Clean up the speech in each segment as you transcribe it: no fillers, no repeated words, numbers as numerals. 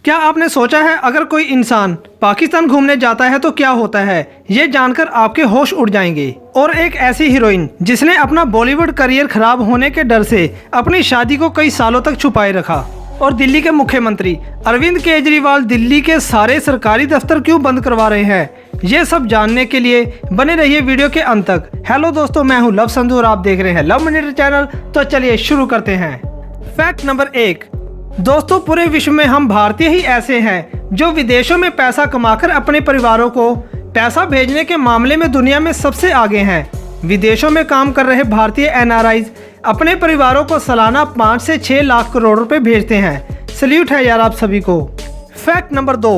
क्या आपने सोचा है अगर कोई इंसान पाकिस्तान घूमने जाता है तो क्या होता है? ये जानकर आपके होश उड़ जाएंगे। और एक ऐसी हीरोइन जिसने अपना बॉलीवुड करियर खराब होने के डर से अपनी शादी को कई सालों तक छुपाए रखा। और दिल्ली के मुख्यमंत्री अरविंद केजरीवाल दिल्ली के सारे सरकारी दफ्तर क्यों बंद करवा रहे हैं, ये सब जानने के लिए बने रहिए वीडियो के अंत तक। हेलो दोस्तों, मैं हूं लव संधू और आप देख रहे हैं लव मिनट चैनल। तो चलिए शुरू करते हैं। Fact number 1। दोस्तों, पूरे विश्व में हम भारतीय ही ऐसे हैं जो विदेशों में पैसा कमाकर अपने परिवारों को पैसा भेजने के मामले में दुनिया में सबसे आगे हैं। विदेशों में काम कर रहे भारतीय NRIs अपने परिवारों को सालाना 5 से 6 लाख करोड़ रुपए भेजते हैं। सल्यूट है यार आप सभी को। Fact number 2।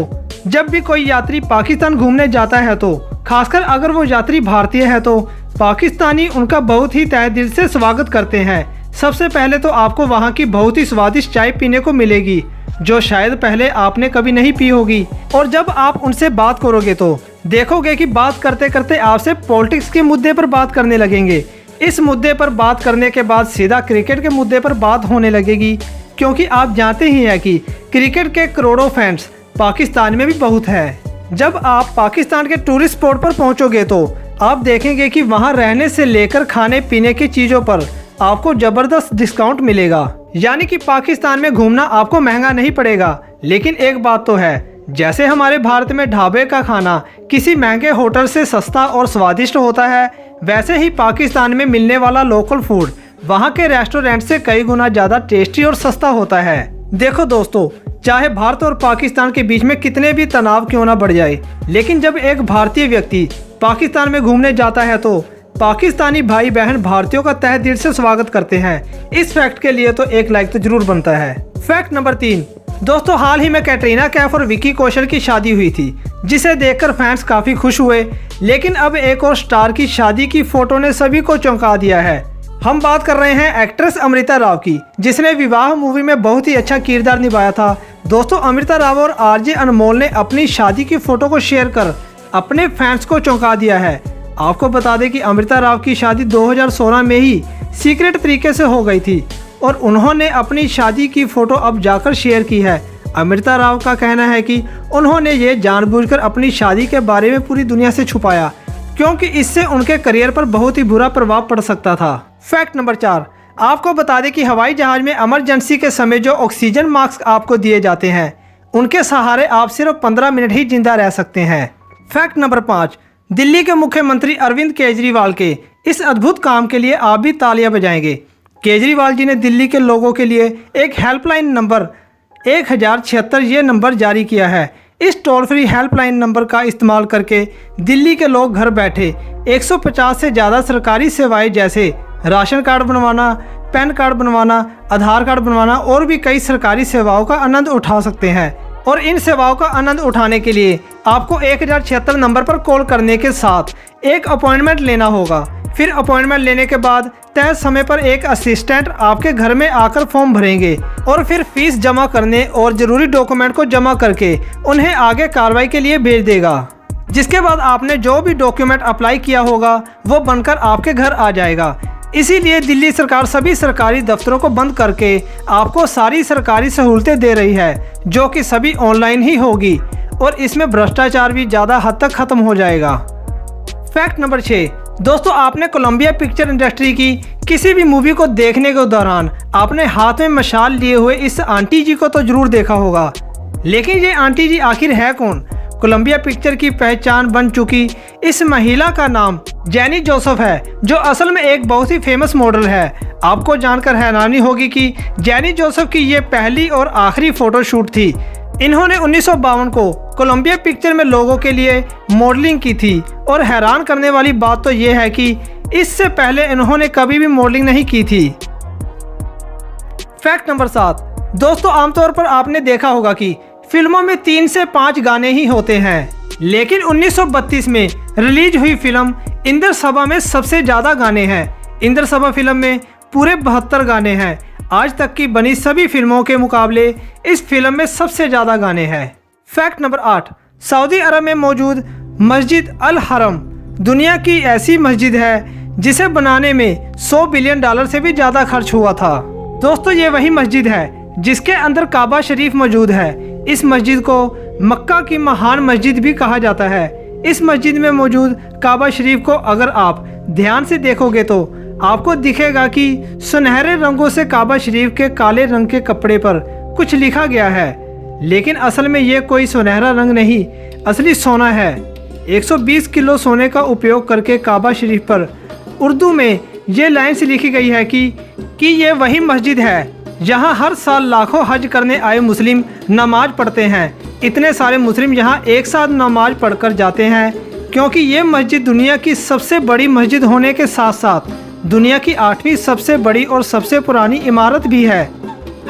जब भी कोई यात्री पाकिस्तान घूमने जाता है तो खासकर अगर वो यात्री भारतीय है तो पाकिस्तानी उनका बहुत ही तहे दिल से स्वागत करते हैं। सबसे पहले तो आपको वहाँ की बहुत ही स्वादिष्ट चाय पीने को मिलेगी जो शायद पहले आपने कभी नहीं पी होगी। और जब आप उनसे बात करोगे तो देखोगे कि बात करते करते आपसे पॉलिटिक्स के मुद्दे पर बात करने लगेंगे। इस मुद्दे पर बात करने के बाद सीधा क्रिकेट के मुद्दे पर बात होने लगेगी, क्योंकि आप जानते ही हैं कि क्रिकेट के करोड़ों फैंस पाकिस्तान में भी बहुत है। जब आप पाकिस्तान के टूरिस्ट स्पॉट पर पहुंचोगे तो आप देखेंगे कि वहां रहने से लेकर खाने पीने की चीज़ों पर आपको जबरदस्त डिस्काउंट मिलेगा। यानी कि पाकिस्तान में घूमना आपको महंगा नहीं पड़ेगा। लेकिन एक बात तो है, जैसे हमारे भारत में ढाबे का खाना किसी महंगे होटल से सस्ता और स्वादिष्ट होता है, वैसे ही पाकिस्तान में मिलने वाला लोकल फूड वहाँ के रेस्टोरेंट से कई गुना ज़्यादा टेस्टी और सस्ता होता है। देखो दोस्तों, चाहे भारत और पाकिस्तान के बीच में कितने भी तनाव क्यों ना बढ़ जाए, लेकिन जब एक भारतीय व्यक्ति पाकिस्तान में घूमने जाता है तो पाकिस्तानी भाई बहन भारतीयों का तहे दिल से स्वागत करते हैं। इस फैक्ट के लिए तो एक लाइक तो जरूर बनता है। Fact number 3। दोस्तों, हाल ही में कैटरीना कैफ और विकी कौशल की शादी हुई थी, जिसे देखकर फैंस काफी खुश हुए। लेकिन अब एक और स्टार की शादी की फोटो ने सभी को चौंका दिया है। हम बात कर रहे हैं एक्ट्रेस अमृता राव की, जिसने विवाह मूवी में बहुत ही अच्छा किरदार निभाया था। दोस्तों, अमृता राव और RJ अनमोल ने अपनी शादी की फोटो को शेयर कर अपने फैंस को चौंका दिया है। आपको बता दें कि अमृता राव की शादी 2016 में ही सीक्रेट तरीके से हो गई थी और उन्होंने अपनी शादी की फोटो अब जाकर शेयर की है। अमृता राव का कहना है कि उन्होंने ये जानबूझकर अपनी शादी के बारे में पूरी दुनिया से छुपाया, क्योंकि इससे उनके करियर पर बहुत ही बुरा प्रभाव पड़ सकता था। Fact number 4। आपको बता दें कि हवाई जहाज में इमरजेंसी के समय जो ऑक्सीजन मास्क आपको दिए जाते हैं, उनके सहारे आप सिर्फ 15 मिनट ही जिंदा रह सकते हैं। Fact number 5। दिल्ली के मुख्यमंत्री अरविंद केजरीवाल के इस अद्भुत काम के लिए आप भी तालियां बजाएंगे। केजरीवाल जी ने दिल्ली के लोगों के लिए एक हेल्पलाइन नंबर 1076 ये नंबर जारी किया है। इस टोल फ्री हेल्पलाइन नंबर का इस्तेमाल करके दिल्ली के लोग घर बैठे 150 से ज़्यादा सरकारी सेवाएं जैसे राशन कार्ड बनवाना, पैन कार्ड बनवाना, आधार कार्ड बनवाना और भी कई सरकारी सेवाओं का आनंद उठा सकते हैं। और इन सेवाओं का आनंद उठाने के लिए आपको 1076 नंबर पर कॉल करने के साथ एक अपॉइंटमेंट लेना होगा। फिर अपॉइंटमेंट लेने के बाद तय समय पर एक असिस्टेंट आपके घर में आकर फॉर्म भरेंगे और फिर फीस जमा करने और ज़रूरी डॉक्यूमेंट को जमा करके उन्हें आगे कार्रवाई के लिए भेज देगा। जिसके बाद आपने जो भी डॉक्यूमेंट अप्लाई किया होगा वो बनकर आपके घर आ जाएगा। इसीलिए दिल्ली सरकार सभी सरकारी दफ्तरों को बंद करके आपको सारी सरकारी सहूलतें दे रही है, जो कि सभी ऑनलाइन ही होगी और इसमें भ्रष्टाचार भी ज़्यादा हद तक खत्म हो जाएगा। Fact number 6। दोस्तों, आपने कोलंबिया पिक्चर इंडस्ट्री की किसी भी मूवी को देखने के दौरान आपने हाथ में मशाल लिए हुए इस आंटी जी को तो जरूर देखा होगा। लेकिन ये आंटी जी आखिर है कौन? कोलंबिया पिक्चर की पहचान बन चुकी इस महिला का नाम जेनी जोसेफ है, जो असल में एक बहुत ही फेमस मॉडल है। आपको जानकर हैरानी होगी कि जेनी जोसेफ की ये पहली और आखिरी फोटोशूट थी। इन्होंने 1952 को कोलंबिया पिक्चर में लोगों के लिए मॉडलिंग की थी। और हैरान करने वाली बात तो ये है कि इससे पहले इन्होंने कभी भी मॉडलिंग नहीं की थी। Fact number 7। दोस्तों, आमतौर पर आपने देखा होगा कि फिल्मों में 3 से 5 गाने ही होते हैं, लेकिन 1932 में रिलीज हुई फिल्म इंद्र सभा में सबसे ज़्यादा गाने हैं। इंद्र सभा फिल्म में पूरे 72 गाने हैं। आज तक की बनी सभी फिल्मों के मुकाबले इस फिल्म में सबसे ज़्यादा गाने हैं। Fact number 8। सऊदी अरब में मौजूद मस्जिद अल हरम दुनिया की ऐसी मस्जिद है जिसे बनाने में $100 बिलियन से भी ज़्यादा खर्च हुआ था। दोस्तों, ये वही मस्जिद है जिसके अंदर काबा शरीफ मौजूद है। इस मस्जिद को मक्का की महान मस्जिद भी कहा जाता है। इस मस्जिद में मौजूद काबा शरीफ को अगर आप ध्यान से देखोगे तो आपको दिखेगा कि सुनहरे रंगों से काबा शरीफ के काले रंग के कपड़े पर कुछ लिखा गया है, लेकिन असल में ये कोई सुनहरा रंग नहीं, असली सोना है। 120 किलो सोने का उपयोग करके काबा शरीफ पर उर्दू में ये लाइन्स लिखी गई है कि ये वही मस्जिद है जहां हर साल लाखों हज करने आए मुस्लिम नमाज पढ़ते हैं। इतने सारे मुस्लिम यहां एक साथ नमाज पढ़कर जाते हैं क्योंकि ये मस्जिद दुनिया की सबसे बड़ी मस्जिद होने के साथ साथ दुनिया की 8वीं सबसे बड़ी और सबसे पुरानी इमारत भी है।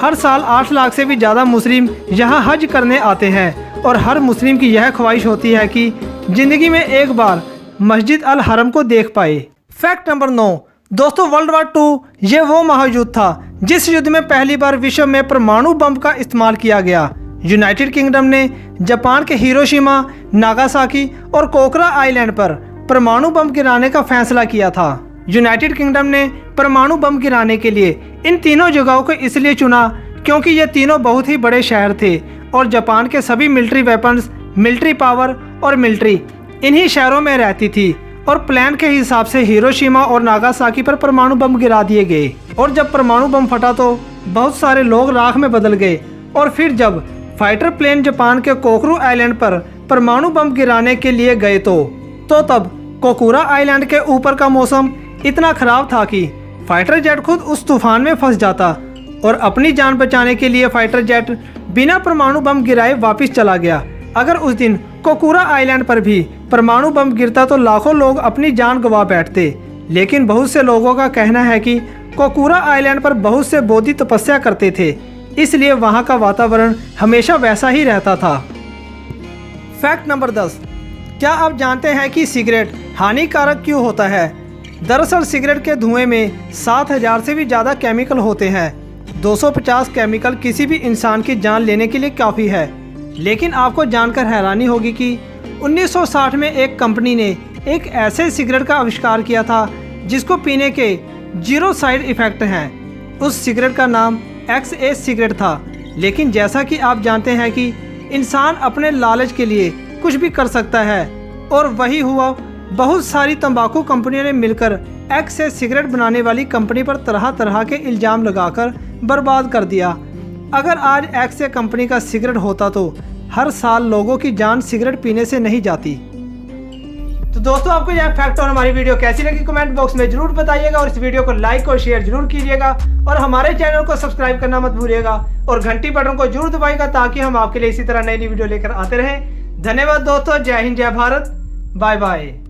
हर साल 8 लाख से भी ज़्यादा मुस्लिम यहाँ हज करने आते हैं और हर मुस्लिम की यह ख्वाहिश होती है कि ज़िंदगी में एक बार मस्जिद अल हरम को देख पाए। फैक्ट नंबर 9 दोस्तों, वर्ल्ड वार 2 ये वो महायुद्ध था जिस युद्ध में पहली बार विश्व में परमाणु बम का इस्तेमाल किया गया। यूनाइटेड किंगडम ने जापान के हिरोशिमा, नागासाकी और कोकरा आइलैंड पर परमाणु बम गिराने का फैसला किया था। यूनाइटेड किंगडम ने परमाणु बम गिराने के लिए इन तीनों जगहों को इसलिए चुना क्योंकि ये तीनों बहुत ही बड़े शहर थे और जापान के सभी मिलिट्री वेपन्स, मिलिट्री पावर और मिलिट्री इन्हीं शहरों में रहती थी और प्लान के हिसाब से हिरोशिमा और नागासाकी पर परमाणु बम गिरा दिए गए। और जब परमाणु बम फटा तो बहुत सारे लोग राख में बदल गए और फिर जब फाइटर प्लेन जापान के कोकरू आइलैंड पर परमाणु बम गिराने के लिए गए तो तब कोकुरा आइलैंड के ऊपर का मौसम इतना खराब था कि फाइटर जेट खुद उस तूफान में फंस जाता और अपनी जान बचाने के लिए फाइटर जेट बिना परमाणु बम गिराए वापस चला गया। अगर उस दिन कोकुरा आइलैंड पर भी परमाणु बम गिरता तो लाखों लोग अपनी जान गंवा बैठते, लेकिन बहुत से लोगों का कहना है कि कोकुरा आइलैंड पर बहुत से बोधि तपस्या करते थे, इसलिए वहां का वातावरण हमेशा वैसा ही रहता था। फैक्ट नंबर 10 क्या आप जानते हैं कि सिगरेट हानिकारक क्यों होता है? दरअसल सिगरेट के धुएं में 7000 से भी ज़्यादा केमिकल होते हैं। 250 केमिकल किसी भी इंसान की जान लेने के लिए काफ़ी है, लेकिन आपको जानकर हैरानी होगी कि 1960 में एक कंपनी ने एक ऐसे सिगरेट का आविष्कार किया था जिसको पीने के 0 साइड इफ़ेक्ट हैं। उस सिगरेट का नाम XA सिगरेट था। लेकिन जैसा कि आप जानते हैं कि इंसान अपने लालच के लिए कुछ भी कर सकता है और वही हुआ। बहुत सारी तंबाकू कंपनियों ने मिलकर XA सिगरेट बनाने वाली कंपनी पर तरह तरह के इल्ज़ाम लगाकर बर्बाद कर दिया। अगर आज XA कंपनी का सिगरेट होता तो हर साल लोगों की जान सिगरेट पीने से नहीं जाती। तो दोस्तों, आपको यह फैक्ट और हमारी वीडियो कैसी लगी कमेंट बॉक्स में जरूर बताइएगा और इस वीडियो को लाइक और शेयर जरूर कीजिएगा और हमारे चैनल को सब्सक्राइब करना मत भूलिएगा और घंटी बटन को जरूर दबाइएगा ताकि हम आपके लिए इसी तरह नई वीडियो लेकर आते रहें। धन्यवाद दोस्तों, जय हिंद, जय भारत, बाय बाय।